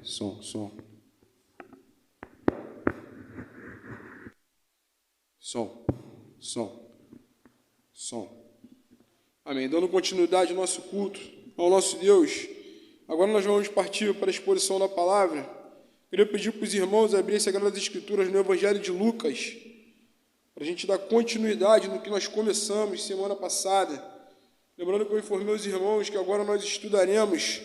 Som. Amém. Dando continuidade ao nosso culto, ao nosso Deus, agora nós vamos partir para a exposição da palavra. Queria pedir para os irmãos abrirem as Sagradas Escrituras no Evangelho de Lucas, para a gente dar continuidade no que nós começamos semana passada. Lembrando que eu informei os irmãos que agora nós estudaremos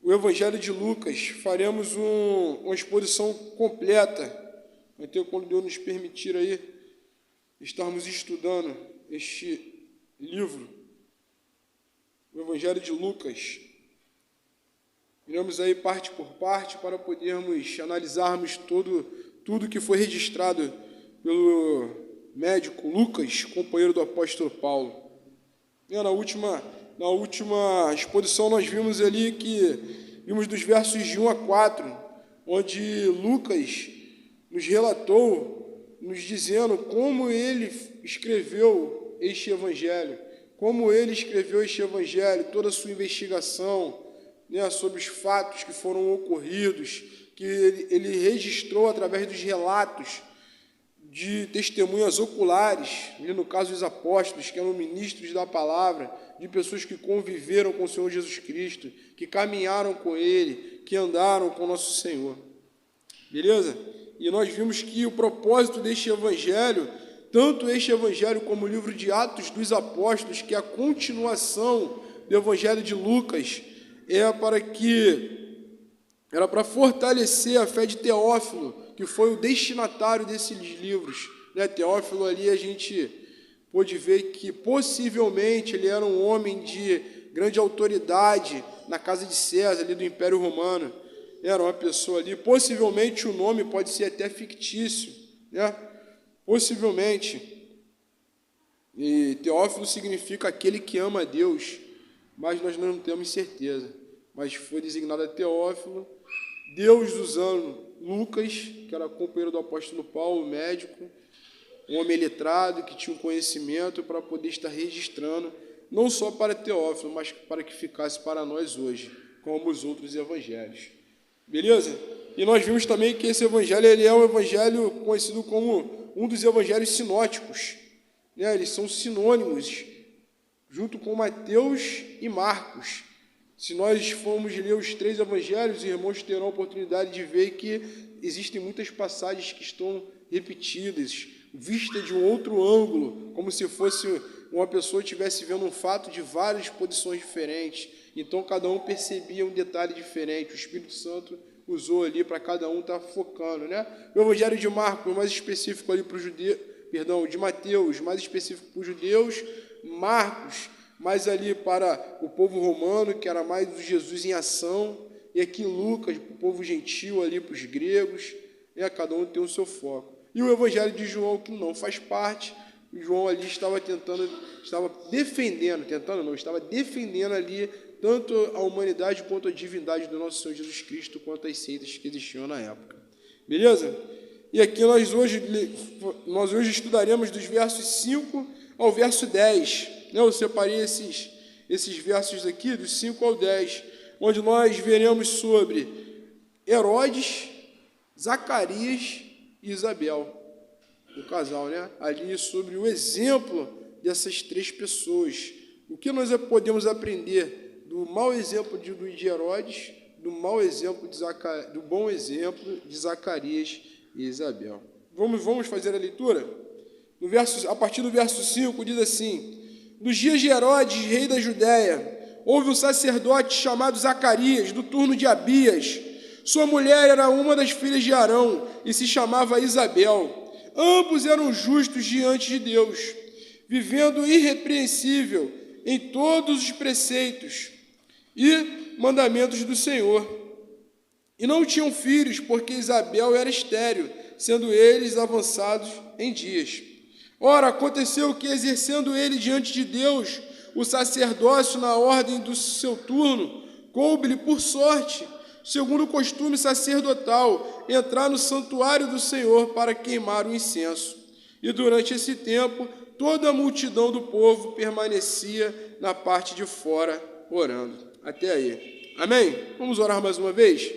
o Evangelho de Lucas, faremos uma exposição completa. Então, quando Deus nos permitir aí, estarmos estudando este livro, o Evangelho de Lucas. Iremos aí parte por parte para podermos analisarmos tudo que foi registrado pelo médico Lucas, companheiro do apóstolo Paulo. Na última exposição nós vimos ali vimos dos versos de 1 a 4, onde Lucas nos relatou, nos dizendo como ele escreveu este evangelho, toda a sua investigação, sobre os fatos que foram ocorridos, que ele registrou através dos relatos de testemunhas oculares, e no caso dos apóstolos, que eram ministros da palavra, de pessoas que conviveram com o Senhor Jesus Cristo, que caminharam com Ele, que andaram com o nosso Senhor. Beleza? E nós vimos que o propósito deste evangelho, tanto este evangelho como o livro de Atos dos Apóstolos, que é a continuação do evangelho de Lucas, era para fortalecer a fé de Teófilo, que foi o destinatário desses livros. Teófilo ali a gente pôde ver que possivelmente ele era um homem de grande autoridade na casa de César, ali do Império Romano. Era uma pessoa ali, possivelmente o nome pode ser até fictício, possivelmente. E Teófilo significa aquele que ama a Deus, mas nós não temos certeza. Mas foi designado a Teófilo, Deus usando Lucas, que era companheiro do apóstolo Paulo, médico, um homem letrado que tinha um conhecimento para poder estar registrando, não só para Teófilo, mas para que ficasse para nós hoje, como os outros evangelhos. Beleza? E nós vimos também que esse evangelho ele é um evangelho conhecido como um dos evangelhos sinóticos. Eles são sinônimos, junto com Mateus e Marcos. Se nós formos ler os 3 evangelhos, os irmãos terão a oportunidade de ver que existem muitas passagens que estão repetidas, vistas de um outro ângulo, como se fosse uma pessoa estivesse vendo um fato de várias posições diferentes. Então, cada um percebia um detalhe diferente. O Espírito Santo usou ali para cada um estar focando. O evangelho de Marcos, mais específico ali para os judeus, de Mateus, mais específico para os judeus, Marcos, mais ali para o povo romano, que era mais o Jesus em ação, e aqui Lucas, para o povo gentil, ali para os gregos, cada um tem o seu foco. E o evangelho de João, que não faz parte, João ali estava defendendo ali tanto a humanidade quanto a divindade do nosso Senhor Jesus Cristo, quanto as seitas que existiam na época. Beleza? E aqui nós hoje estudaremos dos versos 5 ao verso 10. Eu separei esses versos aqui, dos 5 ao 10, onde nós veremos sobre Herodes, Zacarias e Isabel, o casal, ali sobre o exemplo dessas 3 pessoas. O que nós podemos aprender do mau exemplo de Herodes, do bom exemplo de Zacarias e Isabel. Vamos fazer a leitura? A partir do verso 5 diz assim: nos dias de Herodes, rei da Judéia, houve um sacerdote chamado Zacarias, do turno de Abias. Sua mulher era uma das filhas de Arão e se chamava Isabel. Ambos eram justos diante de Deus, vivendo irrepreensível em todos os preceitos e mandamentos do Senhor. E não tinham filhos, porque Isabel era estéril, sendo eles avançados em dias. Ora, aconteceu que, exercendo ele diante de Deus o sacerdócio na ordem do seu turno, coube-lhe por sorte, segundo o costume sacerdotal, entrar no santuário do Senhor para queimar o incenso. E durante esse tempo, toda a multidão do povo permanecia na parte de fora, orando. Até aí. Amém? Vamos orar mais uma vez?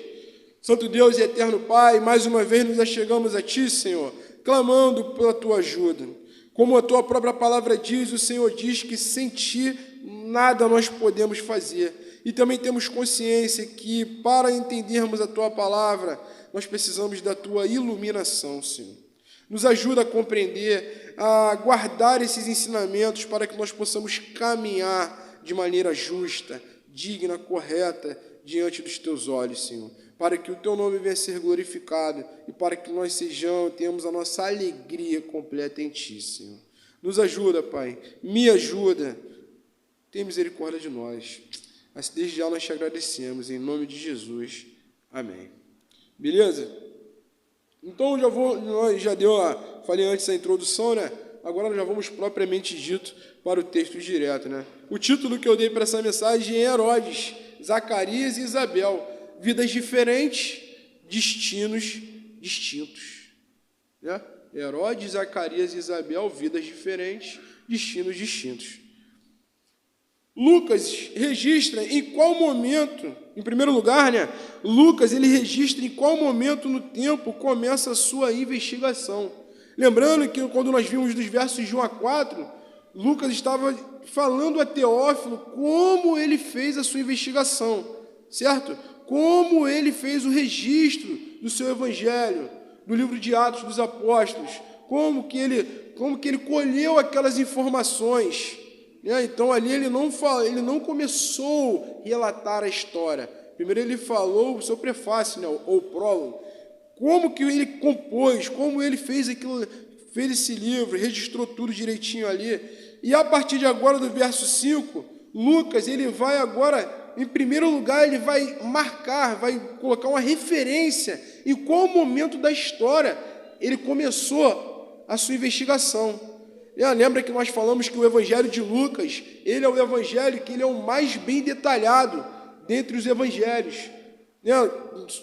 Santo Deus e eterno Pai, mais uma vez nos achegamos a Ti, Senhor, clamando pela Tua ajuda. Como a Tua própria palavra diz, o Senhor diz que sem Ti nada nós podemos fazer. E também temos consciência que para entendermos a Tua palavra, nós precisamos da Tua iluminação, Senhor. Nos ajuda a compreender, a guardar esses ensinamentos para que nós possamos caminhar de maneira justa, digna, correta, diante dos Teus olhos, Senhor. Para que o Teu nome venha a ser glorificado e para que nós tenhamos a nossa alegria completa em Ti, Senhor. Nos ajuda, Pai. Me ajuda. Tenha misericórdia de nós. Mas desde já nós te agradecemos, em nome de Jesus. Amém. Beleza? Então, falei antes da introdução, né? Agora nós já vamos propriamente dito para o texto direto, né? O título que eu dei para essa mensagem é Herodes, Zacarias e Isabel. Vidas diferentes, destinos distintos. Né? Herodes, Zacarias e Isabel, vidas diferentes, destinos distintos. Lucas registra em qual momento, em primeiro lugar, né? Lucas ele registra em qual momento no tempo começa a sua investigação. Lembrando que quando nós vimos dos versos de 1 a 4, Lucas estava falando a Teófilo como ele fez a sua investigação, certo? Como ele fez o registro do seu evangelho, do livro de Atos dos Apóstolos, como que ele colheu aquelas informações. Né? Então, ali ele não começou a relatar a história. Primeiro ele falou o seu prefácio, né? ou prólogo, como que ele compôs, como ele fez esse livro, registrou tudo direitinho ali. E a partir de agora, do verso 5, Lucas, ele vai agora, em primeiro lugar, ele vai marcar, vai colocar uma referência em qual momento da história ele começou a sua investigação. Lembra que nós falamos que o Evangelho de Lucas, ele é o Evangelho que ele é o mais bem detalhado dentre os Evangelhos.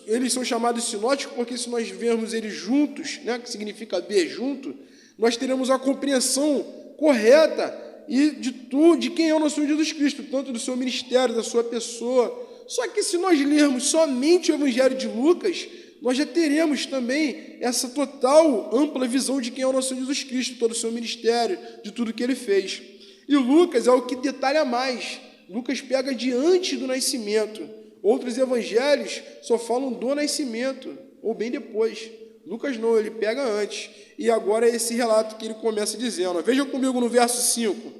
Eles são chamados sinóticos porque se nós vermos eles juntos, que significa ver junto, nós teremos a compreensão correta e de quem é o nosso Senhor Jesus Cristo, tanto do seu ministério, da sua pessoa. Só que se nós lermos somente o Evangelho de Lucas, nós já teremos também essa total, ampla visão de quem é o nosso Senhor Jesus Cristo, todo o seu ministério, de tudo que ele fez. E Lucas é o que detalha mais. Lucas pega de antes do nascimento. Outros evangelhos só falam do nascimento, ou bem depois. Lucas não, ele pega antes. E agora é esse relato que ele começa dizendo. Veja comigo no verso 5.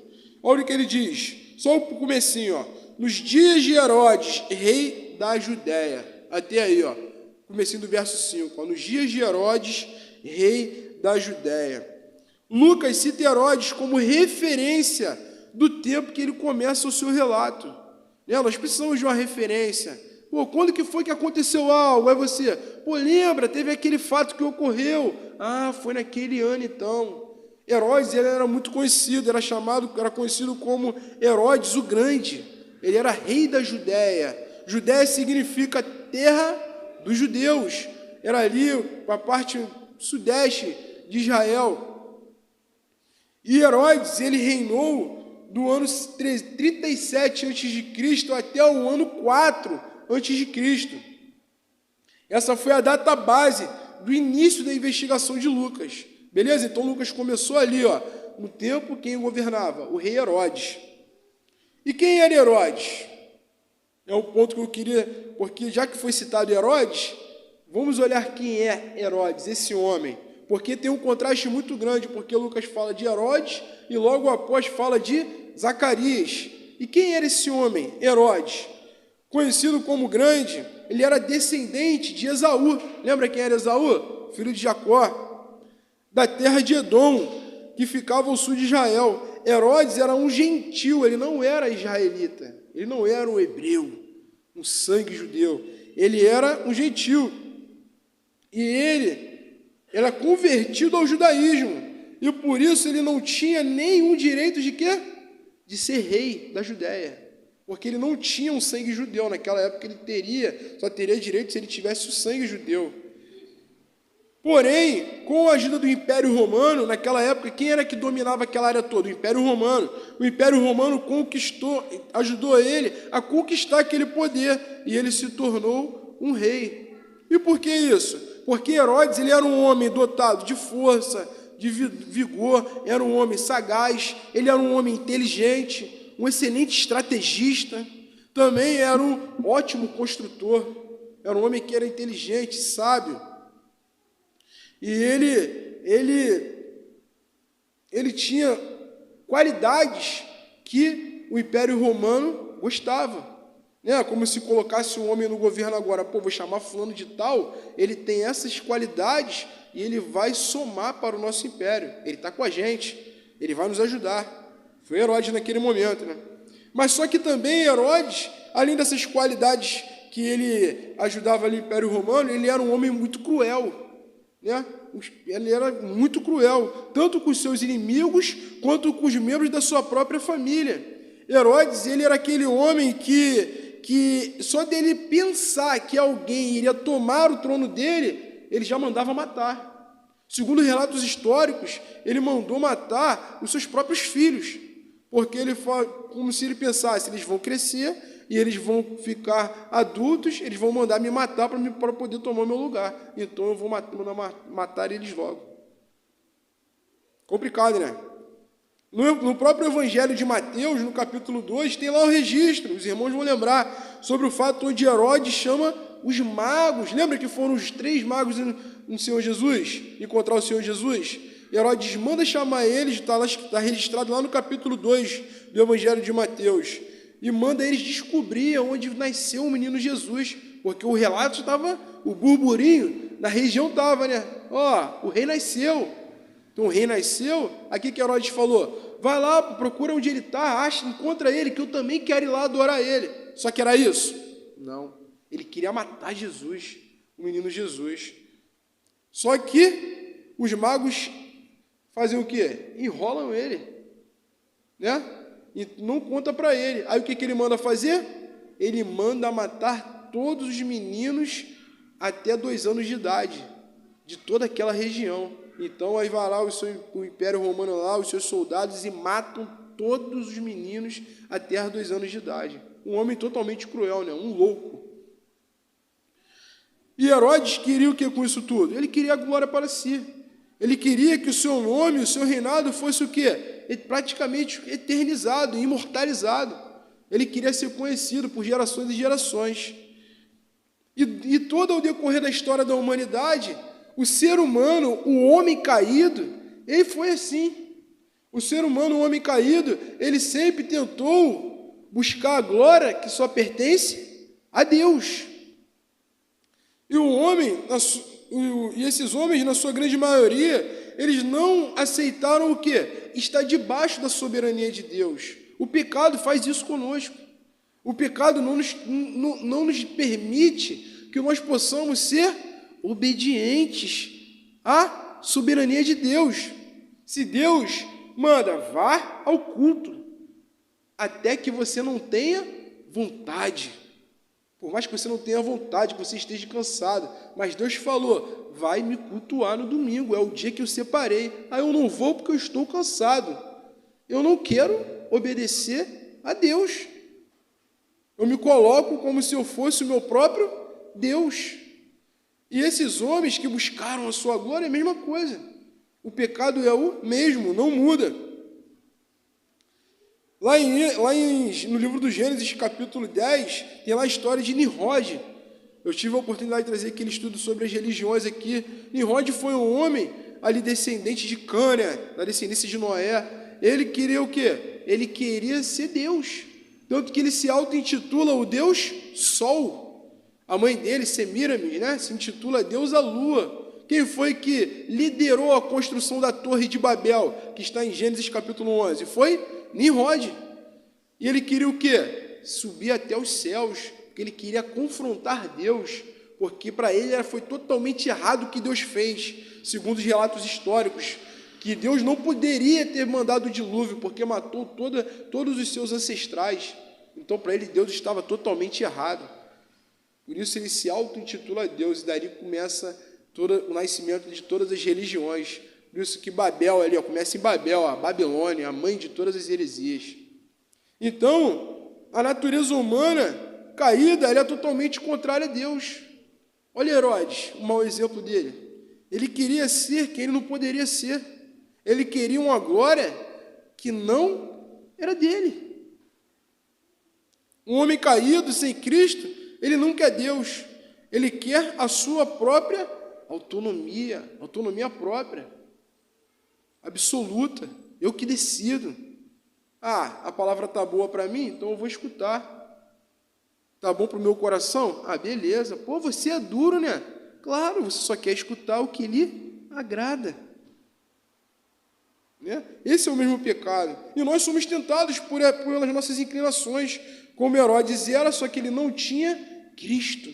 Olha o que ele diz. Só o comecinho, ó. Nos dias de Herodes, rei da Judéia. Até aí, ó. Comecinho do verso 5. Ó. Nos dias de Herodes, rei da Judéia. Lucas cita Herodes como referência do tempo que ele começa o seu relato. Nós precisamos de uma referência. Quando que foi que aconteceu algo? Aí você, lembra, teve aquele fato que ocorreu. Foi naquele ano então. Herodes, ele era muito conhecido, era conhecido como Herodes o Grande. Ele era rei da Judéia. Judéia significa terra dos judeus. Era ali a parte sudeste de Israel. E Herodes, ele reinou do ano 37 a.C. até o ano 4 a.C. Essa foi a data base do início da investigação de Lucas. Beleza? Então, Lucas começou ali, ó, no tempo quem governava? O rei Herodes. E quem era Herodes? É o ponto que eu queria, porque já que foi citado Herodes, vamos olhar quem é Herodes, esse homem. Porque tem um contraste muito grande, porque Lucas fala de Herodes e logo após fala de Zacarias. E quem era esse homem? Herodes. Conhecido como Grande, ele era descendente de Esaú. Lembra quem era Esaú? Filho de Jacó. Da terra de Edom, que ficava ao sul de Israel. Herodes era um gentil, ele não era israelita. Ele não era um hebreu, um sangue judeu. Ele era um gentil. E ele era convertido ao judaísmo. E por isso ele não tinha nenhum direito de quê? De ser rei da Judéia. Porque ele não tinha um sangue judeu. Naquela época ele só teria direito se ele tivesse o sangue judeu. Porém, com a ajuda do Império Romano, naquela época, quem era que dominava aquela área toda? O Império Romano. O Império Romano ajudou ele a conquistar aquele poder. E ele se tornou um rei. E por que isso? Porque Herodes ele era um homem dotado de força, de vigor, era um homem sagaz, ele era um homem inteligente, um excelente estrategista, também era um ótimo construtor, era um homem que era inteligente, sábio. E ele tinha qualidades que o Império Romano gostava. Né? Como se colocasse um homem no governo agora, pô, vou chamar fulano de tal, ele tem essas qualidades e ele vai somar para o nosso império. Ele está com a gente, ele vai nos ajudar. Foi Herodes naquele momento, né? Mas só que também Herodes, além dessas qualidades que ele ajudava ali o Império Romano, ele era um homem muito cruel, né? Ele era muito cruel, tanto com os seus inimigos, quanto com os membros da sua própria família. Herodes, ele era aquele homem que só dele pensar que alguém iria tomar o trono dele, ele já mandava matar. Segundo relatos históricos, ele mandou matar os seus próprios filhos, porque ele foi como se ele pensasse, eles vão crescer e eles vão ficar adultos, eles vão mandar me matar para poder tomar o meu lugar. Então eu vou matar eles logo. Complicado, né? No próprio Evangelho de Mateus, no capítulo 2, tem lá o registro, os irmãos vão lembrar, sobre o fato onde Herodes chama os magos. Lembra que foram os 3 magos no Senhor Jesus, encontrar o Senhor Jesus? Herodes manda chamar eles, está registrado lá no capítulo 2 do Evangelho de Mateus, e manda eles descobrir onde nasceu o menino Jesus, porque o relato estava, o burburinho na região estava, né? Ó, o rei nasceu. Então o rei nasceu, aqui que Herodes falou, vai lá, procura onde ele está, encontra ele, que eu também quero ir lá adorar ele. Só que era isso? Não, ele queria matar Jesus, o menino Jesus. Só que os magos fazem o quê? Enrolam ele, né? E não conta para ele. Aí o que ele manda fazer? Ele manda matar todos os meninos até 2 anos de idade, de toda aquela região. Então aí vai lá o Império Romano lá, os seus soldados, e matam todos os meninos até 2 anos de idade. Um homem totalmente cruel, né? Um louco. E Herodes queria o que com isso tudo? Ele queria a glória para si. Ele queria que o seu nome, o seu reinado fosse o quê? Praticamente eternizado, imortalizado. Ele queria ser conhecido por gerações e gerações. E todo o decorrer da história da humanidade, o ser humano, o homem caído, ele foi assim. O ser humano, o homem caído, ele sempre tentou buscar a glória que só pertence a Deus. E o homem, e esses homens, na sua grande maioria, eles não aceitaram o quê? Estar debaixo da soberania de Deus. O pecado faz isso conosco. O pecado não nos permite que nós possamos ser obedientes à soberania de Deus. Se Deus manda, vá ao culto, até que você não tenha vontade. Por mais que você não tenha vontade, que você esteja cansado, mas Deus falou, vai me cultuar no domingo, é o dia que eu separei. Aí eu não vou porque eu estou cansado. Eu não quero obedecer a Deus. Eu me coloco como se eu fosse o meu próprio Deus. E esses homens que buscaram a sua glória é a mesma coisa. O pecado é o mesmo, não muda. No livro do Gênesis, capítulo 10, tem lá a história de Nimrod. Eu tive a oportunidade de trazer aquele estudo sobre as religiões aqui. Nimrod foi um homem ali descendente de Cã, né? Da descendência de Noé. Ele queria o quê? Ele queria ser Deus. Tanto que ele se auto-intitula o Deus Sol. A mãe dele, Semiramis, né? Se intitula Deusa Lua. Quem foi que liderou a construção da Torre de Babel, que está em Gênesis capítulo 11? Foi Nimrod. E ele queria o quê? Subir até os céus, porque ele queria confrontar Deus, porque para ele foi totalmente errado o que Deus fez, segundo os relatos históricos, que Deus não poderia ter mandado o dilúvio, porque matou todos os seus ancestrais. Então, para ele, Deus estava totalmente errado. Por isso, ele se auto-intitula Deus, e dali começa o nascimento de todas as religiões. Por isso que Babel, ali, começa em Babel, a Babilônia, a mãe de todas as heresias. Então, a natureza humana caída, ela é totalmente contrária a Deus. Olha Herodes, o mau exemplo dele. Ele queria ser quem ele não poderia ser. Ele queria uma glória que não era dele. Um homem caído, sem Cristo, ele não quer Deus. Ele quer a sua própria autonomia própria, absoluta. Eu que decido. A palavra está boa para mim, então eu vou escutar. Está bom para o meu coração? Beleza. Pô, você é duro, né? Claro, você só quer escutar o que lhe agrada. Né? Esse é o mesmo pecado. E nós somos tentados pelas nossas inclinações, como Herodes era, só que ele não tinha Cristo.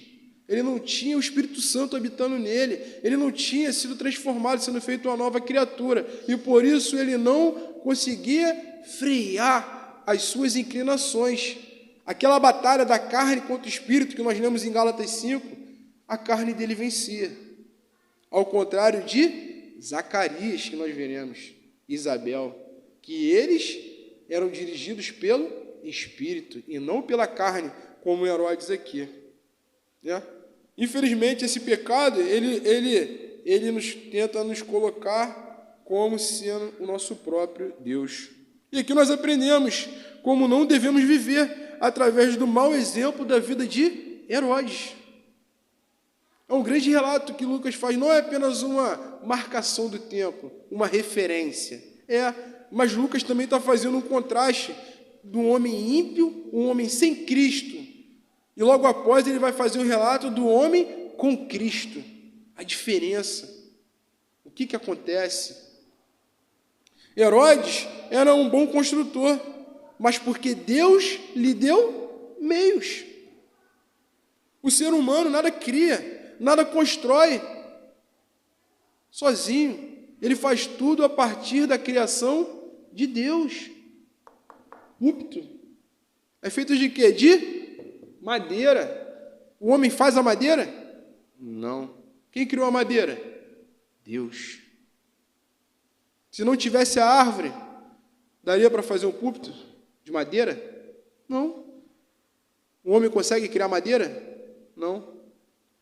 Ele não tinha o Espírito Santo habitando nele. Ele não tinha sido transformado, sendo feito uma nova criatura. E por isso ele não conseguia frear as suas inclinações. Aquela batalha da carne contra o Espírito que nós lemos em Gálatas 5, a carne dele vencia. Ao contrário de Zacarias, que nós veremos, Isabel, que eles eram dirigidos pelo Espírito e não pela carne, como Herodes aqui. Né? Infelizmente, esse pecado, ele nos tenta nos colocar como sendo o nosso próprio Deus. E aqui nós aprendemos como não devemos viver através do mau exemplo da vida de Herodes. É um grande relato que Lucas faz, não é apenas uma marcação do tempo, uma referência. Mas Lucas também está fazendo um contraste do homem ímpio, um homem sem Cristo. E logo após ele vai fazer um relato do homem com Cristo. A diferença. O que acontece? Herodes era um bom construtor, mas porque Deus lhe deu meios. O ser humano nada cria, nada constrói sozinho. Ele faz tudo a partir da criação de Deus. Púlpito é feito de quê? De madeira. O homem faz a madeira? Não. Quem criou a madeira? Deus. Se não tivesse a árvore, daria para fazer um púlpito de madeira? Não. O homem consegue criar madeira? Não.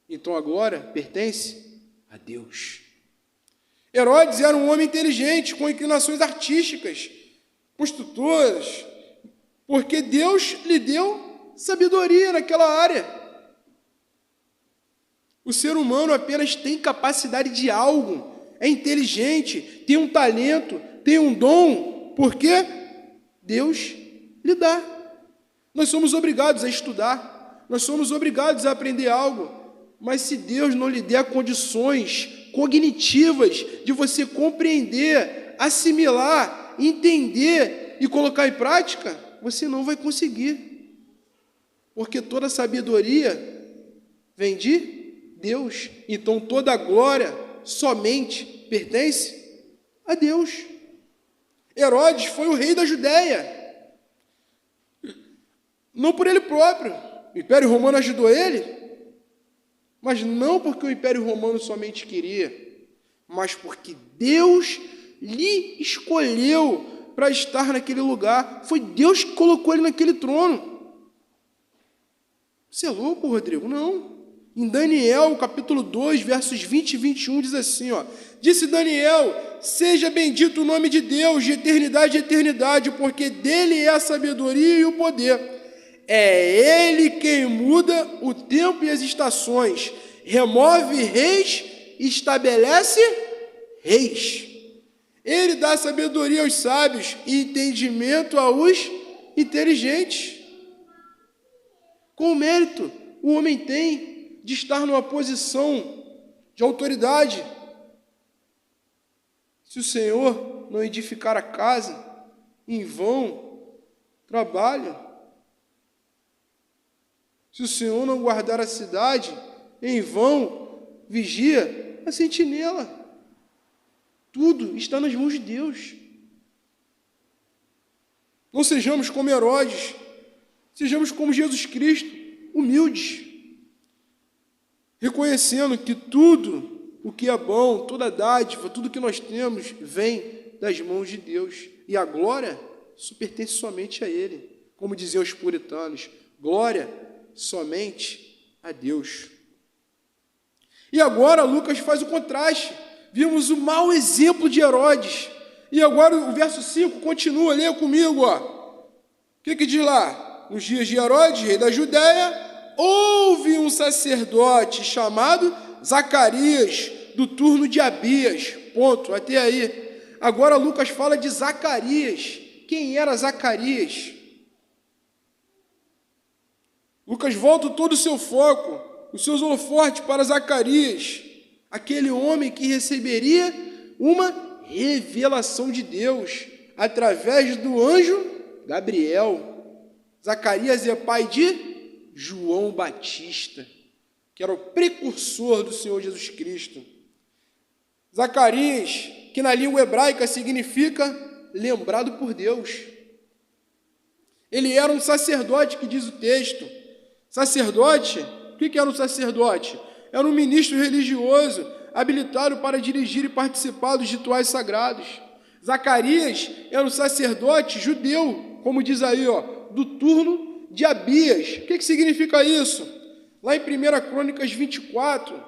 Então a glória pertence a Deus. Herodes era um homem inteligente, com inclinações artísticas, construtoras, porque Deus lhe deu sabedoria naquela área. O ser humano apenas tem capacidade de algo, é inteligente, tem um talento, tem um dom, porque Deus lhe dá. Nós somos obrigados a estudar, nós somos obrigados a aprender algo, mas se Deus não lhe der condições cognitivas de você compreender, assimilar, entender e colocar em prática, você não vai conseguir. Porque toda sabedoria vem de Deus. Então toda glória somente pertence a Deus. Herodes foi o rei da Judéia. Não por ele próprio. O Império Romano ajudou ele, mas não porque o Império Romano somente queria, mas porque Deus lhe escolheu para estar naquele lugar. Foi Deus que colocou ele naquele trono. Você é louco, Rodrigo? Não. Em Daniel, capítulo 2, versos 20 e 21, diz assim, disse Daniel, seja bendito o nome de Deus, de eternidade em eternidade, porque dele é a sabedoria e o poder. É ele quem muda o tempo e as estações, remove reis e estabelece reis. Ele dá sabedoria aos sábios e entendimento aos inteligentes. Qual mérito o homem tem de estar numa posição de autoridade? Se o Senhor não edificar a casa, em vão trabalha. Se o Senhor não guardar a cidade, em vão vigia a sentinela. Tudo está nas mãos de Deus. Não sejamos como Herodes, sejamos como Jesus Cristo, humildes, reconhecendo que tudo o que é bom, toda dádiva, tudo que nós temos, vem das mãos de Deus. E a glória pertence somente a Ele. Como diziam os puritanos, glória somente a Deus. E agora Lucas faz o contraste. Vimos o mau exemplo de Herodes. E agora o verso 5 continua, leia comigo. O que diz lá? Nos dias de Herodes, rei da Judéia, houve um sacerdote chamado Zacarias, do turno de Abias. Ponto, até aí. Agora Lucas fala de Zacarias. Quem era Zacarias? Lucas volta todo o seu foco, os seus holofotes para Zacarias, aquele homem que receberia uma revelação de Deus através do anjo Gabriel. Zacarias é pai de João Batista, que era o precursor do Senhor Jesus Cristo. Zacarias, que na língua hebraica significa lembrado por Deus. Ele era um sacerdote, que diz o texto. Sacerdote, o que era um sacerdote? Era um ministro religioso, habilitado para dirigir e participar dos rituais sagrados. Zacarias era um sacerdote judeu, como diz aí, do turno de Abias. O que significa isso? Lá em 1 Crônicas 24,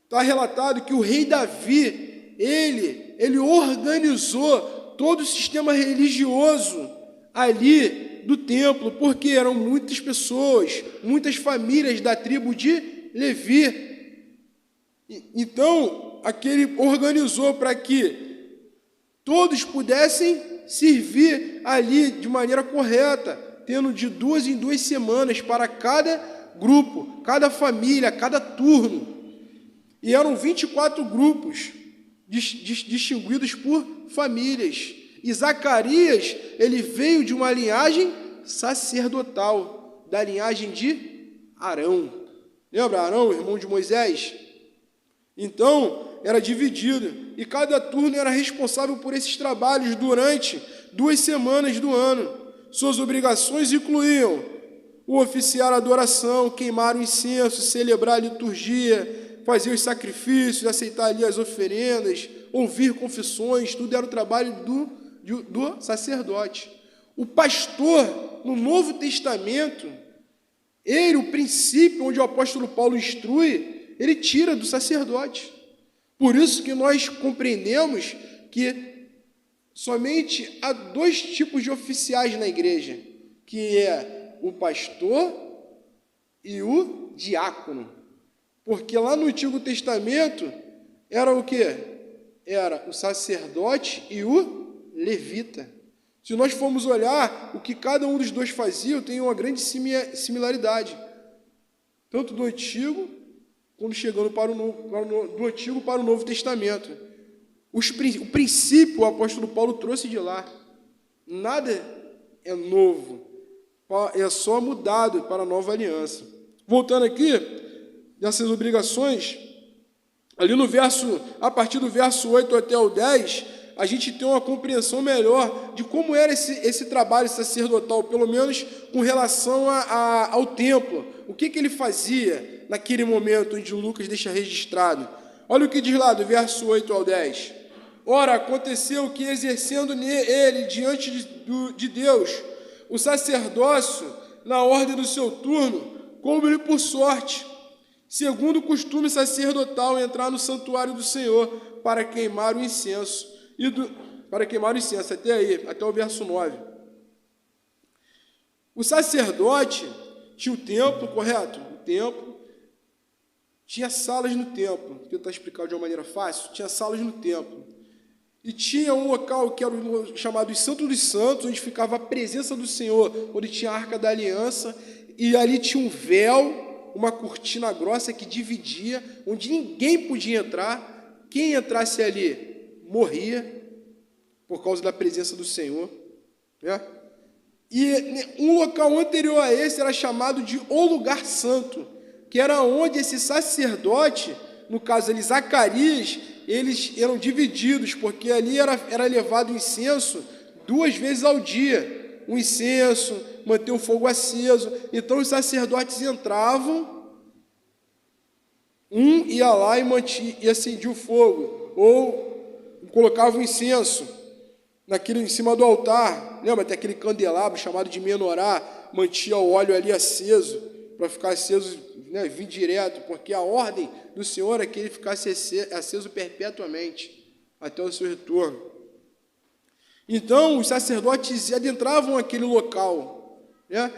está relatado que o rei Davi, ele organizou todo o sistema religioso ali do templo, porque eram muitas pessoas, muitas famílias da tribo de Levi. Então, aquele organizou para que todos pudessem servir ali de maneira correta, tendo de 2 em 2 semanas para cada grupo, cada família, cada turno. E eram 24 grupos distinguidos por famílias. E Zacarias, ele veio de uma linhagem sacerdotal, da linhagem de Arão. Lembra Arão, irmão de Moisés? Então, era dividido, e cada turno era responsável por esses trabalhos durante 2 semanas do ano. Suas obrigações incluíam o oficiar a adoração, queimar o incenso, celebrar a liturgia, fazer os sacrifícios, aceitar ali as oferendas, ouvir confissões, tudo era o trabalho do sacerdote. O pastor, no Novo Testamento, ele, o princípio onde o apóstolo Paulo instrui, ele tira do sacerdote. Por isso que nós compreendemos que somente há 2 tipos de oficiais na igreja, que é o pastor e o diácono. Porque lá no Antigo Testamento era o quê? Era o sacerdote e o levita. Se nós formos olhar o que cada um dos 2 fazia, tem uma grande similaridade, tanto do Antigo, como chegando para o Novo, do Antigo para o Novo Testamento. O princípio o apóstolo Paulo trouxe de lá. Nada é novo, é só mudado para a nova aliança. Voltando aqui, dessas obrigações, ali no verso, a partir do verso 8 até o 10, a gente tem uma compreensão melhor de como era esse trabalho sacerdotal, pelo menos com relação ao templo. O que ele fazia naquele momento onde Lucas deixa registrado? Olha o que diz lá do verso 8 ao 10. Ora, aconteceu que, exercendo ele diante de Deus o sacerdócio na ordem do seu turno, coube-lhe por sorte, segundo o costume sacerdotal, entrar no santuário do Senhor para queimar o incenso. Até aí, até o verso 9. O sacerdote tinha o templo, correto? O templo. Tinha salas no templo. Vou tentar explicar de uma maneira fácil. Tinha salas no templo. E tinha um local que era chamado Santo dos Santos, onde ficava a presença do Senhor, onde tinha a Arca da Aliança, e ali tinha um véu, uma cortina grossa que dividia, onde ninguém podia entrar. Quem entrasse ali morria, por causa da presença do Senhor. Né? E um local anterior a esse era chamado de O Lugar Santo, que era onde esse sacerdote, no caso ali Zacarias, eles eram divididos, porque ali era levado incenso 2 vezes ao dia, o incenso, manter o fogo aceso. Então os sacerdotes entravam, um ia lá e acendia o fogo, ou colocava o incenso em cima do altar. Lembra? Tem aquele candelabro chamado de menorá, mantinha o óleo ali aceso, para ficar aceso né, vir direto, porque a ordem do Senhor é que ele ficasse aceso perpetuamente, até o seu retorno. Então, os sacerdotes adentravam aquele local, né?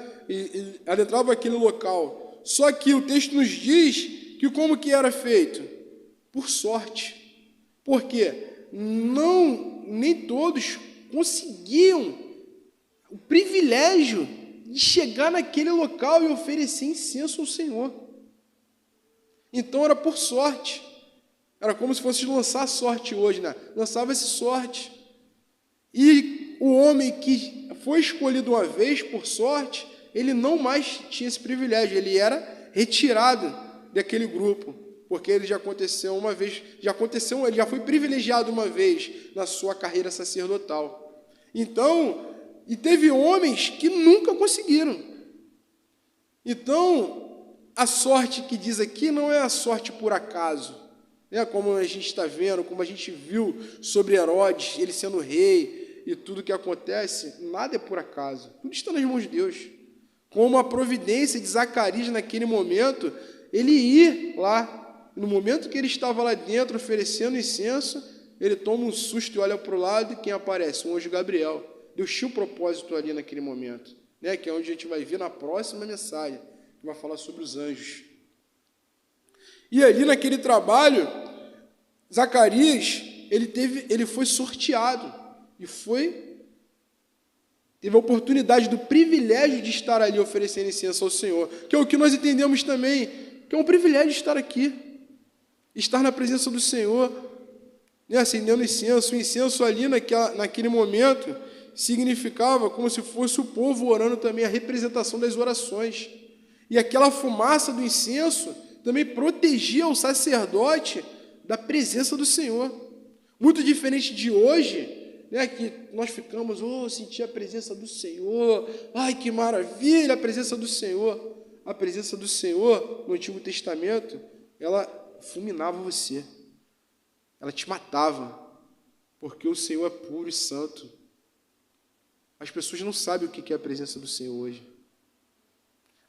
Adentravam aquele local. Só que o texto nos diz que como que era feito? Por sorte. Por quê? Nem todos conseguiam o privilégio de chegar naquele local e oferecer incenso ao Senhor. Então, era por sorte. Era como se fosse lançar sorte hoje, né? Lançava-se sorte. E o homem que foi escolhido uma vez por sorte, ele não mais tinha esse privilégio, ele era retirado daquele grupo, porque ele já aconteceu uma vez, ele já foi privilegiado uma vez na sua carreira sacerdotal. Então, e teve homens que nunca conseguiram. Então, a sorte que diz aqui não é a sorte por acaso, né? Como a gente está vendo, como a gente viu sobre Herodes, ele sendo rei, e tudo que acontece, nada é por acaso. Tudo está nas mãos de Deus. Como a providência de Zacarias naquele momento, ele ir lá, no momento que ele estava lá dentro oferecendo incenso, ele toma um susto e olha para o lado e quem aparece? Um anjo Gabriel. Deus tinha um propósito ali naquele momento, né? Que é onde a gente vai ver na próxima mensagem, que vai falar sobre os anjos. E ali naquele trabalho, Zacarias, ele foi sorteado. E teve a oportunidade do privilégio de estar ali oferecendo incenso ao Senhor, que é o que nós entendemos também, que é um privilégio estar aqui, estar na presença do Senhor, né, acendendo incenso. O incenso ali naquele momento significava como se fosse o povo orando também, a representação das orações. E aquela fumaça do incenso também protegia o sacerdote da presença do Senhor. Muito diferente de hoje, né, que nós ficamos, sentir a presença do Senhor, ai, que maravilha, a presença do Senhor. A presença do Senhor, no Antigo Testamento, ela fulminava você, ela te matava, porque o Senhor é puro e santo. As pessoas não sabem o que é a presença do Senhor hoje.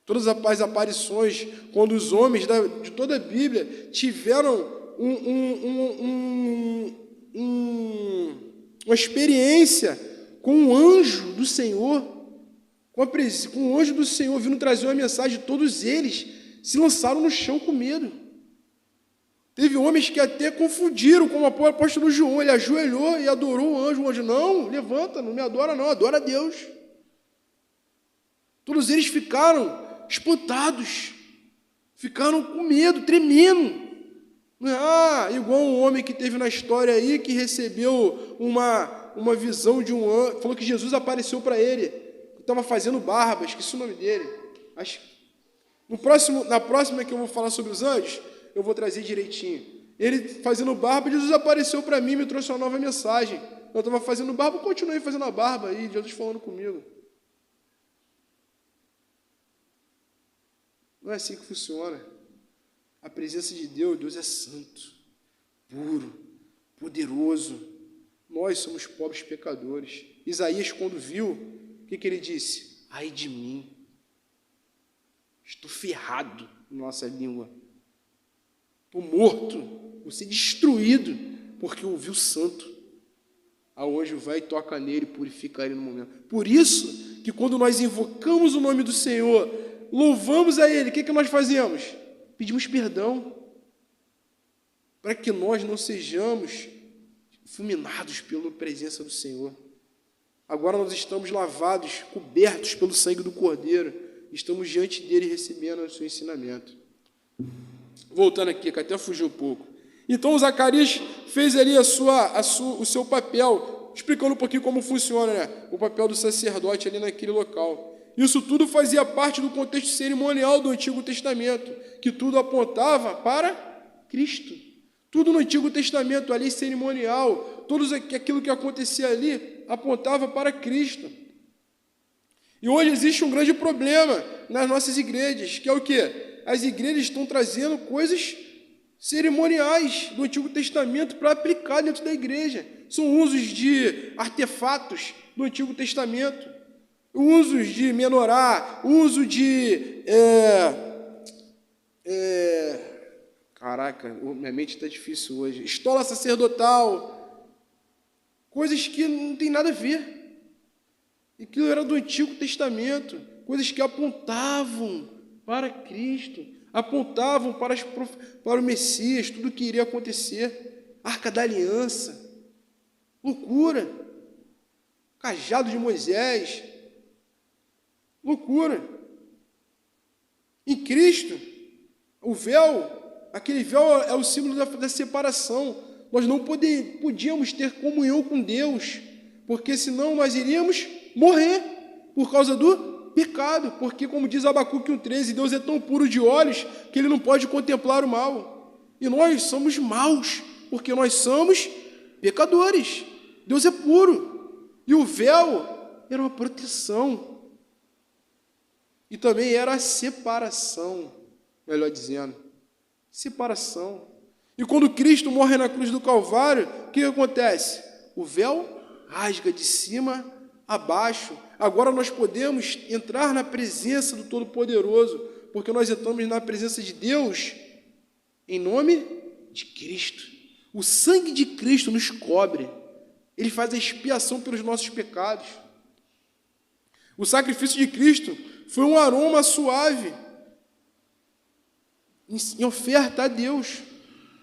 Todas as aparições, quando os homens de toda a Bíblia tiveram uma experiência com um anjo do Senhor, com o anjo do Senhor vindo trazer uma mensagem, todos eles se lançaram no chão com medo. Teve homens que até confundiram, como o apóstolo João, ele ajoelhou e adorou o anjo, não, levanta, não me adora não, adora a Deus. Todos eles ficaram espantados, ficaram com medo, tremendo. Igual um homem que teve na história aí, que recebeu uma visão de um anjo, falou que Jesus apareceu para ele, estava fazendo barba, esqueci o nome dele. Na próxima que eu vou falar sobre os anjos, eu vou trazer direitinho. Ele fazendo barba, Jesus apareceu para mim, me trouxe uma nova mensagem. Eu estava fazendo barba, continuei fazendo a barba, e Jesus falando comigo. Não é assim que funciona. A presença de Deus, Deus é santo, puro, poderoso. Nós somos pobres pecadores. Isaías, quando viu, o que ele disse? Ai de mim, estou ferrado em nossa língua. Estou morto, vou ser destruído, porque ouvi o santo. O anjo vai e toca nele, purifica ele no momento. Por isso que quando nós invocamos o nome do Senhor, louvamos a Ele, o que nós fazemos? Pedimos perdão, para que nós não sejamos fulminados pela presença do Senhor. Agora nós estamos lavados, cobertos pelo sangue do Cordeiro, estamos diante dele recebendo o seu ensinamento. Voltando aqui, que até fugiu um pouco. Então, Zacarias fez ali o seu papel, explicando um pouquinho como funciona, né? O papel do sacerdote ali naquele local. Isso tudo fazia parte do contexto cerimonial do Antigo Testamento, que tudo apontava para Cristo. Tudo no Antigo Testamento ali cerimonial, tudo aquilo que acontecia ali apontava para Cristo. E hoje existe um grande problema nas nossas igrejas, que é o quê? As igrejas estão trazendo coisas cerimoniais do Antigo Testamento para aplicar dentro da igreja. São usos de artefatos do Antigo Testamento. Usos de menorá, uso de Caraca, minha mente está difícil hoje. Estola sacerdotal. Coisas que não tem nada a ver. Aquilo era do Antigo Testamento. Coisas que apontavam para Cristo. Apontavam para o Messias, tudo que iria acontecer. Arca da Aliança. Loucura. Cajado de Moisés. Loucura. Em Cristo, o véu, aquele véu é o símbolo da separação. Nós não podíamos ter comunhão com Deus, porque senão nós iríamos morrer por causa do pecado. Porque, como diz Abacuque 1,13, Deus é tão puro de olhos que Ele não pode contemplar o mal. E nós somos maus, porque nós somos pecadores. Deus é puro. E o véu era uma proteção. E também era a separação, melhor dizendo. Separação. E quando Cristo morre na cruz do Calvário, o que acontece? O véu rasga de cima a baixo. Agora nós podemos entrar na presença do Todo-Poderoso, porque nós entramos na presença de Deus em nome de Cristo. O sangue de Cristo nos cobre. Ele faz a expiação pelos nossos pecados. O sacrifício de Cristo foi um aroma suave em oferta a Deus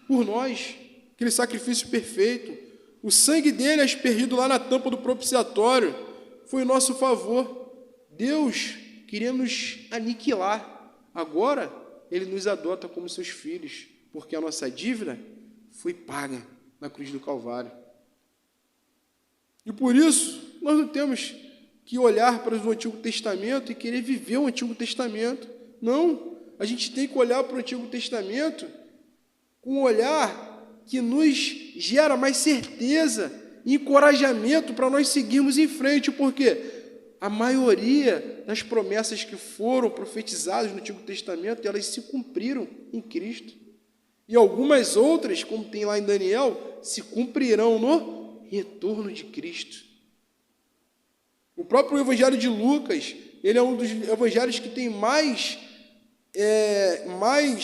por nós, aquele sacrifício perfeito. O sangue dele, aspergido lá na tampa do propiciatório, foi em nosso favor. Deus queria nos aniquilar. Agora, ele nos adota como seus filhos, porque a nossa dívida foi paga na cruz do Calvário. E por isso, nós não temos que olhar para o Antigo Testamento e querer viver o Antigo Testamento. Não, a gente tem que olhar para o Antigo Testamento com um olhar que nos gera mais certeza e encorajamento para nós seguirmos em frente, porque a maioria das promessas que foram profetizadas no Antigo Testamento, elas se cumpriram em Cristo. E algumas outras, como tem lá em Daniel, se cumprirão no retorno de Cristo. O próprio Evangelho de Lucas, ele é um dos evangelhos que tem mais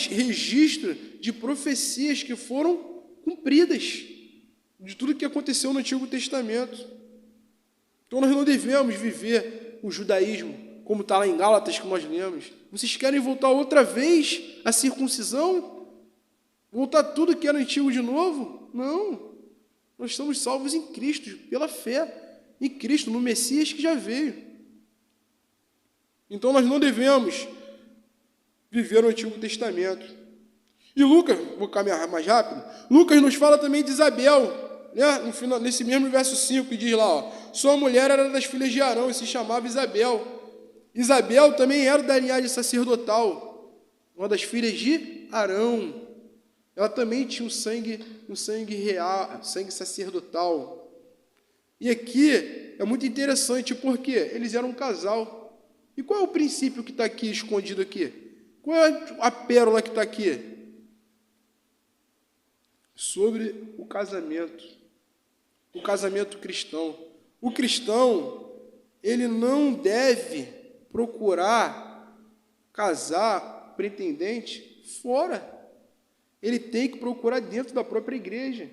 registro de profecias que foram cumpridas, de tudo que aconteceu no Antigo Testamento. Então, nós não devemos viver o judaísmo, como está lá em Gálatas, que nós lemos. Vocês querem voltar outra vez à circuncisão? Voltar tudo que era antigo de novo? Não. Nós somos salvos em Cristo, pela fé em Cristo, no Messias que já veio. Então, nós não devemos viver o Antigo Testamento. E Lucas, vou caminhar mais rápido, Lucas nos fala também de Isabel, né? No final, nesse mesmo verso 5, que diz lá, ó, sua mulher era das filhas de Arão e se chamava Isabel. Isabel também era da linhagem sacerdotal, uma das filhas de Arão. Ela também tinha um sangue real, sangue sacerdotal. E aqui é muito interessante, porque eles eram um casal. E qual é o princípio que está aqui escondido aqui? Qual é a pérola que está aqui? Sobre o casamento cristão. O cristão, ele não deve procurar casar pretendente fora. Ele tem que procurar dentro da própria igreja,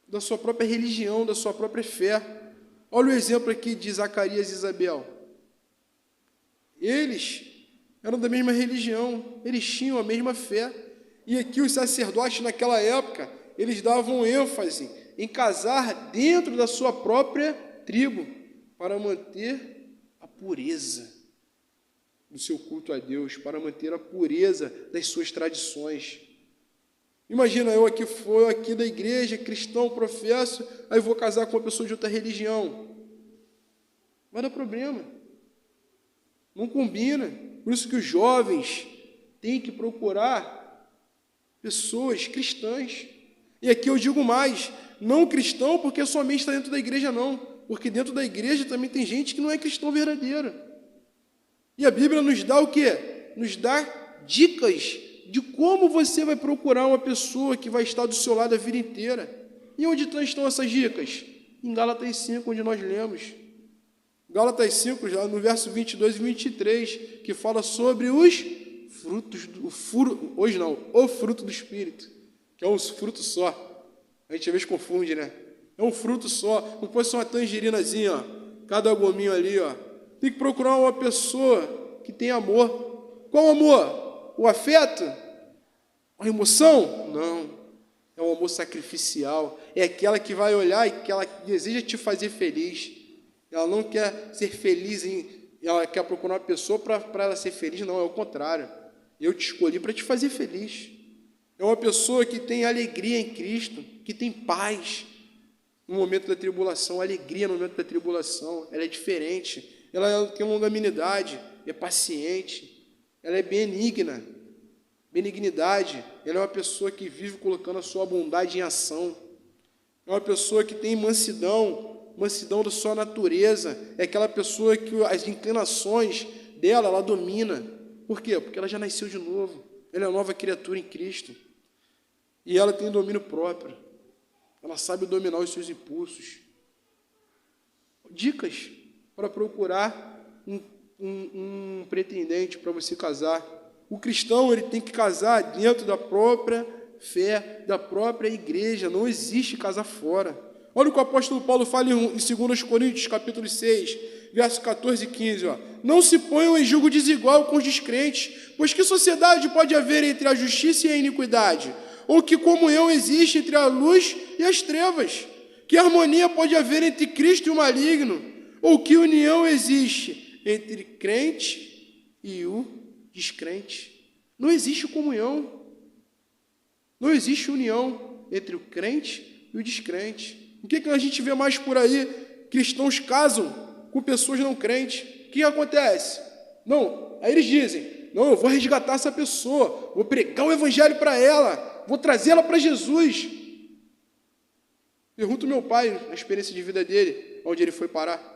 da sua própria religião, da sua própria fé. Olha o exemplo aqui de Zacarias e Isabel. Eles eram da mesma religião, eles tinham a mesma fé. E aqui os sacerdotes naquela época, eles davam ênfase em casar dentro da sua própria tribo, para manter a pureza do seu culto a Deus, para manter a pureza das suas tradições. Imagina, eu aqui da igreja, cristão, professo, aí vou casar com uma pessoa de outra religião. Vai dar problema. Não combina. Por isso que os jovens têm que procurar pessoas cristãs. E aqui eu digo mais, não cristão porque somente está dentro da igreja, não. Porque dentro da igreja também tem gente que não é cristão verdadeiro. E a Bíblia nos dá o quê? Nos dá dicas de como você vai procurar uma pessoa que vai estar do seu lado a vida inteira. E onde estão essas dicas? Em Gálatas 5, onde nós lemos. Gálatas 5, já no verso 22 e 23, que fala sobre os o fruto do Espírito, que é um fruto só. A gente às vezes confunde, né? É um fruto só, não pode ser uma tangerinazinha, ó, cada gominho ali, ó. Tem que procurar uma pessoa que tem amor. Qual amor? O afeto? A emoção? Não. É um amor sacrificial. É aquela que vai olhar e que ela deseja te fazer feliz. Ela não quer ser feliz, ela quer procurar uma pessoa para ela ser feliz. Não, é o contrário. Eu te escolhi para te fazer feliz. É uma pessoa que tem alegria em Cristo, que tem paz no momento da tribulação, alegria no momento da tribulação. Ela é diferente, ela tem longanimidade, é paciente, ela é benigna, benignidade. Ela é uma pessoa que vive colocando a sua bondade em ação. É uma pessoa que tem mansidão da sua natureza. É aquela pessoa que as inclinações dela, ela domina. Por quê? Porque ela já nasceu de novo. Ela é uma nova criatura em Cristo. E ela tem domínio próprio. Ela sabe dominar os seus impulsos. Dicas para procurar um pretendente para você casar. O cristão, ele tem que casar dentro da própria fé, da própria igreja. Não existe casar fora. Olha o que o apóstolo Paulo fala em 2 Coríntios, capítulo 6, versos 14 e 15. Ó. Não se ponham em julgo desigual com os descrentes, pois que sociedade pode haver entre a justiça e a iniquidade? Ou que comunhão existe entre a luz e as trevas? Que harmonia pode haver entre Cristo e o maligno? Ou que união existe entre crente e o descrente? Não existe comunhão. Não existe união entre o crente e o descrente. O que a gente vê mais por aí? Cristãos casam com pessoas não crentes. O que acontece? Não, aí eles dizem, não, eu vou resgatar essa pessoa, vou pregar o evangelho para ela, vou trazê-la para Jesus. Pergunto ao meu pai, a experiência de vida dele, onde ele foi parar.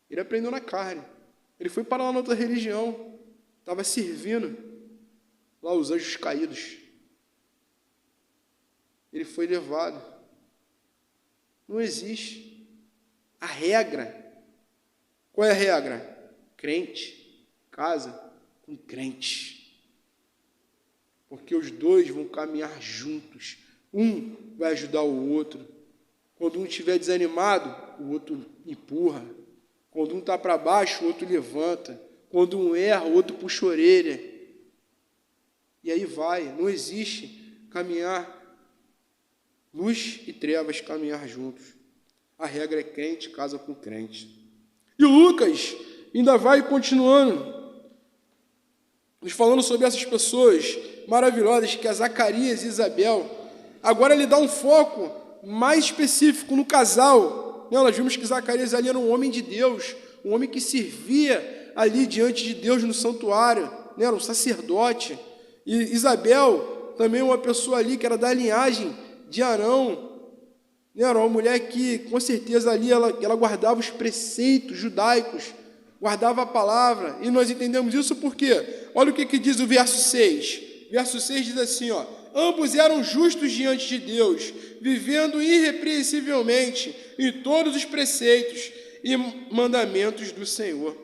Ele aprendeu na carne. Ele foi parar lá na outra religião. Estava servindo lá os anjos caídos. Ele foi levado. Não existe. A regra. Qual é a regra? Crente casa com crente. Porque os dois vão caminhar juntos. Um vai ajudar o outro. Quando um estiver desanimado, o outro empurra. Quando um está para baixo, o outro levanta. Quando um erra, o outro puxa a orelha. E aí vai. Não existe caminhar, luz e trevas caminhar juntos. A regra é crente casa com crente. E o Lucas ainda vai continuando, nos falando sobre essas pessoas maravilhosas, que é Zacarias e Isabel. Agora ele dá um foco mais específico no casal. Nós vimos que Zacarias ali era um homem de Deus, um homem que servia ali diante de Deus no santuário, era um sacerdote. E Isabel, também uma pessoa ali que era da linhagem de Arão, era uma mulher que, com certeza, ali ela guardava os preceitos judaicos, guardava a palavra, e nós entendemos isso porque, olha o que diz o verso 6. Verso 6 diz assim, ó, ambos eram justos diante de Deus, vivendo irrepreensivelmente em todos os preceitos e mandamentos do Senhor.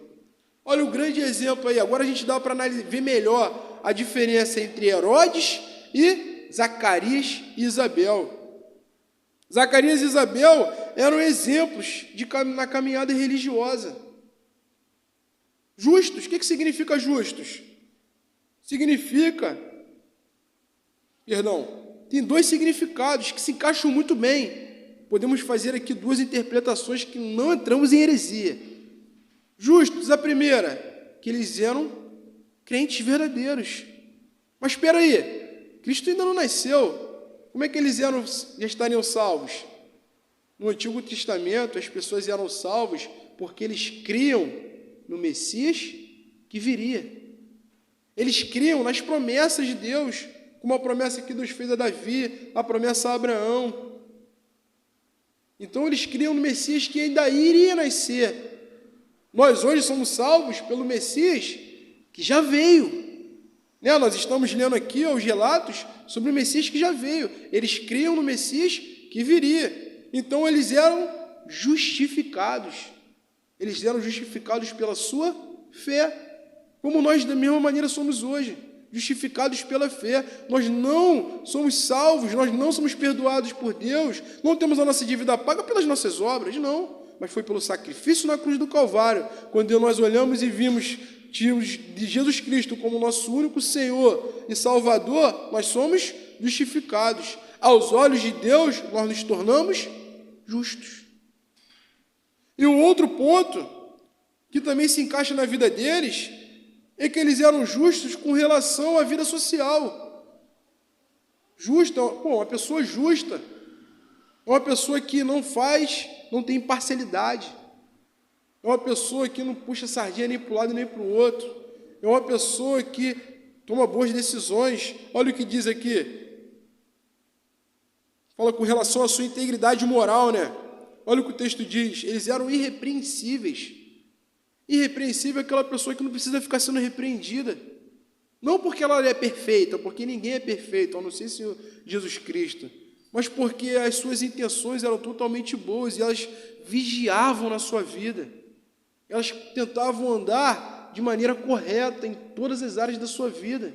Olha o grande exemplo aí. Agora a gente dá para ver melhor a diferença entre Herodes e Zacarias e Isabel. Zacarias e Isabel eram exemplos na caminhada religiosa. Justos. O que significa justos? Tem dois significados que se encaixam muito bem. Podemos fazer aqui duas interpretações que não entramos em heresia. Justos, a primeira, que eles eram crentes verdadeiros. Mas espera aí, Cristo ainda não nasceu. Como é que eles já estariam salvos? No Antigo Testamento, as pessoas eram salvas porque eles criam no Messias que viria. Eles criam nas promessas de Deus, como a promessa que Deus fez a Davi, a promessa a Abraão. Então, eles criam no Messias que ainda iria nascer. Nós hoje somos salvos pelo Messias que já veio. Nós estamos lendo aqui os relatos sobre o Messias que já veio. Eles criam no Messias que viria. Então, eles eram justificados. Eles eram justificados pela sua fé. como nós da mesma maneira somos hoje, justificados pela fé. Nós não somos salvos, nós não somos perdoados por Deus, não temos a nossa dívida paga pelas nossas obras, não, mas foi pelo sacrifício na cruz do Calvário, quando nós olhamos e vimos de Jesus Cristo como nosso único Senhor e Salvador, nós somos justificados. Aos olhos de Deus, nós nos tornamos justos. E o outro ponto, que também se encaixa na vida deles, é que eles eram justos com relação à vida social. Justa, uma pessoa justa é uma pessoa que não tem imparcialidade. É uma pessoa que não puxa sardinha nem para um lado nem para o outro. É uma pessoa que toma boas decisões. Olha o que diz aqui. Fala com relação à sua integridade moral, né? Olha o que o texto diz. Eles eram irrepreensíveis. Irrepreensível é aquela pessoa que não precisa ficar sendo repreendida. Não porque ela é perfeita, porque ninguém é perfeito, a não ser o Senhor Jesus Cristo, mas porque as suas intenções eram totalmente boas e elas vigiavam na sua vida. Elas tentavam andar de maneira correta em todas as áreas da sua vida.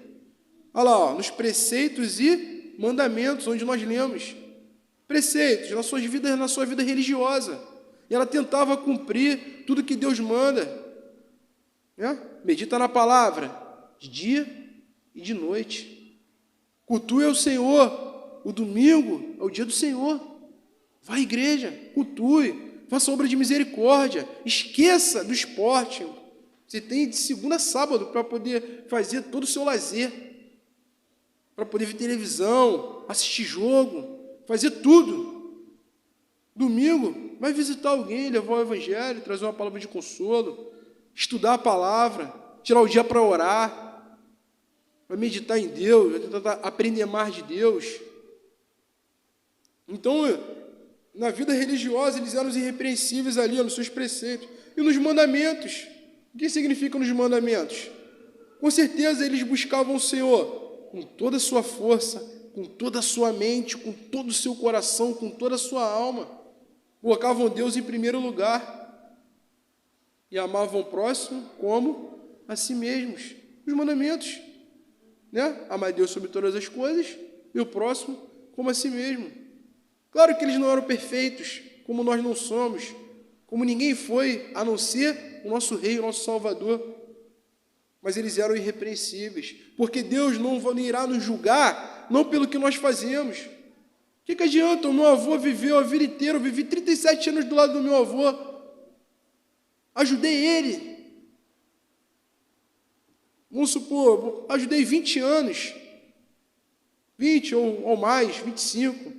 Olha lá, nos preceitos e mandamentos, onde nós lemos. Preceitos na sua vida religiosa. E ela tentava cumprir tudo que Deus manda. Né? Medita na palavra, de dia e de noite. Cultue ao Senhor. O domingo é o dia do Senhor. Vá à igreja, cultue, faça obra de misericórdia. Esqueça do esporte. Você tem de segunda a sábado para poder fazer todo o seu lazer. Para poder ver televisão, assistir jogo, fazer tudo. Domingo, vai visitar alguém, levar o evangelho, trazer uma palavra de consolo, estudar a palavra, tirar o dia para orar, para meditar em Deus, vai tentar aprender mais de Deus. Então, na vida religiosa, eles eram irrepreensíveis ali, nos seus preceitos. E nos mandamentos, o que significa nos mandamentos? Com certeza eles buscavam o Senhor com toda a sua força, com toda a sua mente, com todo o seu coração, com toda a sua alma. Colocavam Deus em primeiro lugar e amavam o próximo como a si mesmos. Os mandamentos, né? Amar Deus sobre todas as coisas e o próximo como a si mesmo. Claro que eles não eram perfeitos, como nós não somos, como ninguém foi, a não ser o nosso Rei, o nosso Salvador. Mas eles eram irrepreensíveis, porque Deus não irá nos julgar, não pelo que nós fazemos. O que adianta? O meu avô viveu a vida inteira, eu vivi 37 anos do lado do meu avô, ajudei ele. Vamos supor, ajudei 20 anos, 20 ou mais, 25,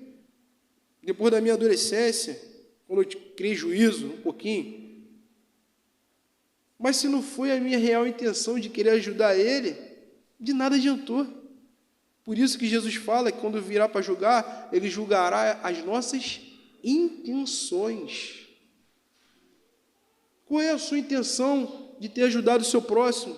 depois da minha adolescência, quando eu criei juízo um pouquinho. Mas se não foi a minha real intenção de querer ajudar ele, de nada adiantou. Por isso que Jesus fala que quando virá para julgar, ele julgará as nossas intenções. Qual é a sua intenção de ter ajudado o seu próximo?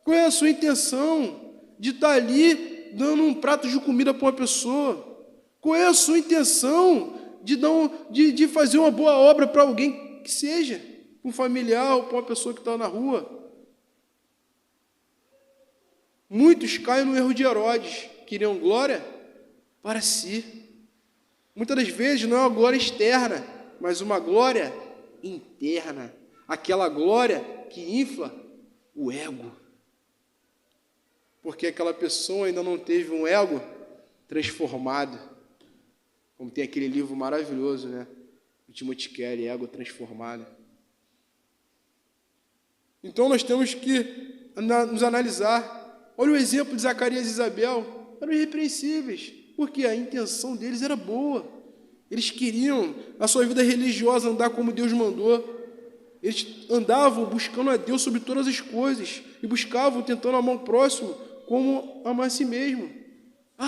Qual é a sua intenção de estar ali dando um prato de comida para uma pessoa? Qual é a sua intenção de fazer uma boa obra para alguém que seja? Um familiar ou para uma pessoa que está na rua? Muitos caem no erro de Herodes, queriam glória para si. Muitas das vezes não é uma glória externa, mas uma glória interna. Aquela glória que infla o ego. Porque aquela pessoa ainda não teve um ego transformado. Como tem aquele livro maravilhoso, né? O Timothy Keller, Ego Transformado. Então nós temos que nos analisar. Olha o exemplo de Zacarias e Isabel. Eram irrepreensíveis, porque a intenção deles era boa. Eles queriam, na sua vida religiosa, andar como Deus mandou. Eles andavam buscando a Deus sobre todas as coisas e buscavam, tentando amar o próximo como amar a si mesmo.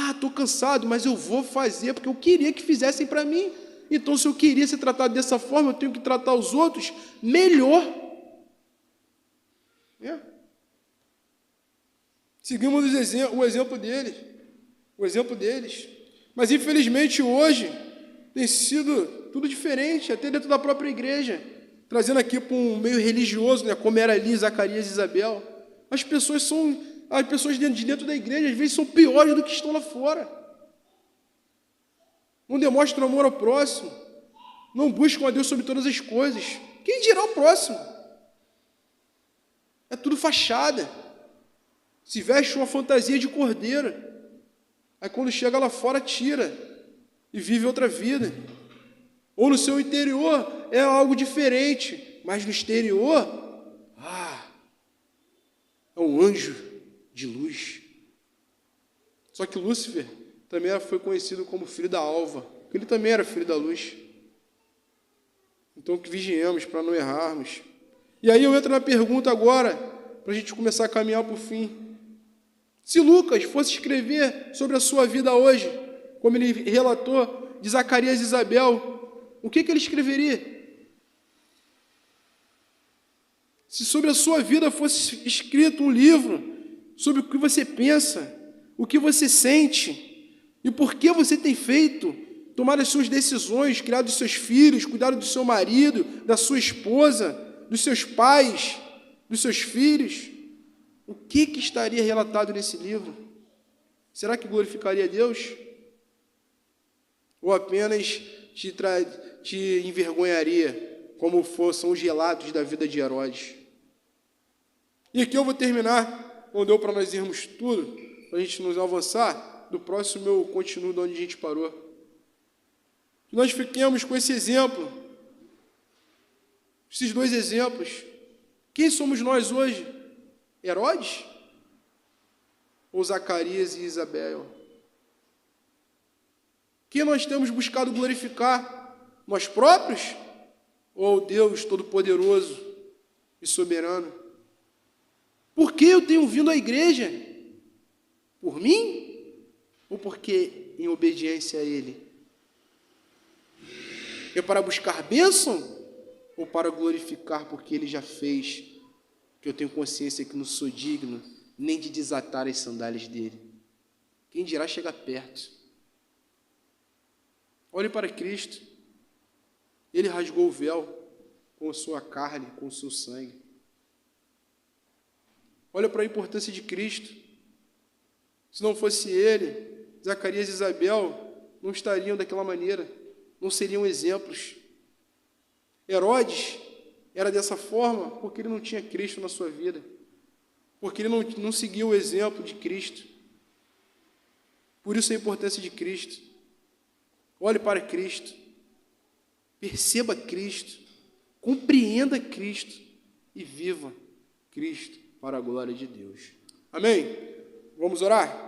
Estou cansado, mas eu vou fazer porque eu queria que fizessem para mim. Então, se eu queria ser tratado dessa forma, eu tenho que tratar os outros melhor. Seguimos o exemplo deles. Mas, infelizmente, hoje tem sido tudo diferente, até dentro da própria igreja. Trazendo aqui para um meio religioso, né, como era ali Zacarias e Isabel. As pessoas de dentro da igreja, às vezes, são piores do que estão lá fora. Não demonstram amor ao próximo. Não buscam a Deus sobre todas as coisas. Quem dirá o próximo? É tudo fachada. Se veste uma fantasia de cordeiro. Aí quando chega lá fora, tira. E vive outra vida. Ou no seu interior é algo diferente. Mas no exterior, é um anjo de luz. Só que Lúcifer também foi conhecido como filho da alva, porque ele também era filho da luz. Então que vigiemos para não errarmos. E aí eu entro na pergunta agora, para a gente começar a caminhar para o fim. Se Lucas fosse escrever sobre a sua vida hoje, como ele relatou de Zacarias e Isabel, o que ele escreveria? Se sobre a sua vida fosse escrito um livro sobre o que você pensa, o que você sente e por que você tem feito, tomado as suas decisões, criado os seus filhos, cuidado do seu marido, da sua esposa, dos seus pais, dos seus filhos, o que estaria relatado nesse livro? Será que glorificaria a Deus? Ou apenas te envergonharia, como são os relatos da vida de Herodes? E aqui eu vou terminar, não deu para nós irmos tudo, para a gente nos avançar, do próximo eu continuo de onde a gente parou. Que nós fiquemos com esse exemplo, esses dois exemplos. Quem somos nós hoje? Herodes? Ou Zacarias e Isabel? Quem nós temos buscado glorificar? Nós próprios? Ou Deus Todo-Poderoso e Soberano? Por que eu tenho vindo à igreja? Por mim? Ou porque em obediência a Ele? É para buscar bênção? Ou para glorificar porque Ele já fez? Que eu tenho consciência que não sou digno nem de desatar as sandálias dEle. Quem dirá chegar perto? Olhe para Cristo. Ele rasgou o véu com a sua carne, com o seu sangue. Olha para a importância de Cristo. Se não fosse Ele, Zacarias e Isabel não estariam daquela maneira, não seriam exemplos. Herodes era dessa forma porque ele não tinha Cristo na sua vida, porque ele não seguiu o exemplo de Cristo. Por isso a importância de Cristo. Olhe para Cristo, perceba Cristo, compreenda Cristo e viva Cristo para a glória de Deus. Amém? Vamos orar?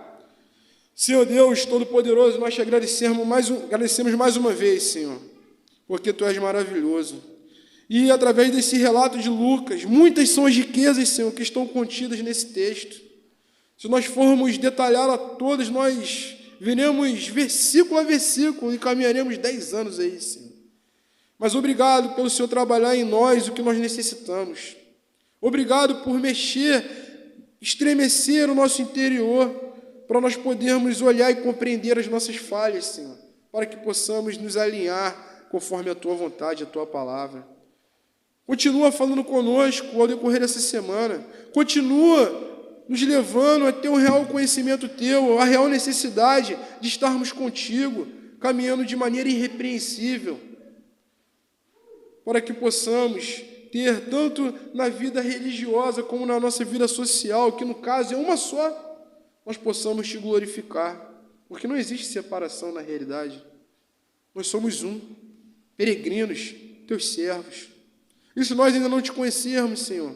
Senhor Deus Todo-Poderoso, nós te agradecemos mais uma vez, Senhor, porque Tu és maravilhoso. E através desse relato de Lucas, muitas são as riquezas, Senhor, que estão contidas nesse texto. Se nós formos detalhá-la todas, nós veremos versículo a versículo e caminharemos 10 anos aí, Senhor. Mas obrigado pelo Senhor trabalhar em nós o que nós necessitamos. Obrigado por mexer, estremecer o nosso interior, para nós podermos olhar e compreender as nossas falhas, Senhor, para que possamos nos alinhar conforme a Tua vontade, a Tua palavra. Continua falando conosco ao decorrer dessa semana. Continua nos levando a ter um real conhecimento Teu, a real necessidade de estarmos contigo, caminhando de maneira irrepreensível, para que possamos ter, tanto na vida religiosa como na nossa vida social, que no caso é uma só, nós possamos Te glorificar, porque não existe separação na realidade. Nós somos um, peregrinos, Teus servos. E se nós ainda não Te conhecermos, Senhor,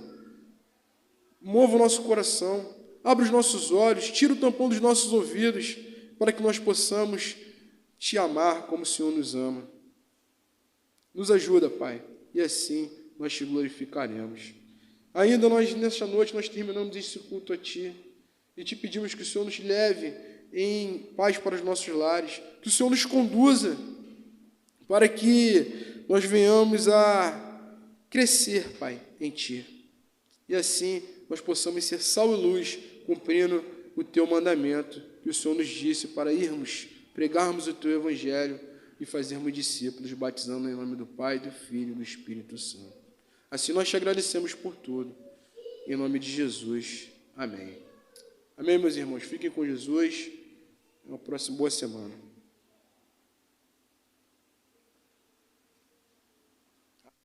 mova o nosso coração, abre os nossos olhos, tira o tampão dos nossos ouvidos, para que nós possamos Te amar como o Senhor nos ama. Nos ajuda, Pai, e assim nós Te glorificaremos. Ainda nesta noite, nós terminamos esse culto a Ti e Te pedimos que o Senhor nos leve em paz para os nossos lares, que o Senhor nos conduza para que nós venhamos a crescer, Pai, em Ti. E assim nós possamos ser sal e luz, cumprindo o Teu mandamento que o Senhor nos disse para irmos, pregarmos o Teu Evangelho e fazermos discípulos, batizando em nome do Pai, do Filho e do Espírito Santo. Assim nós Te agradecemos por tudo. Em nome de Jesus. Amém. Amém, meus irmãos. Fiquem com Jesus. Uma próxima boa semana.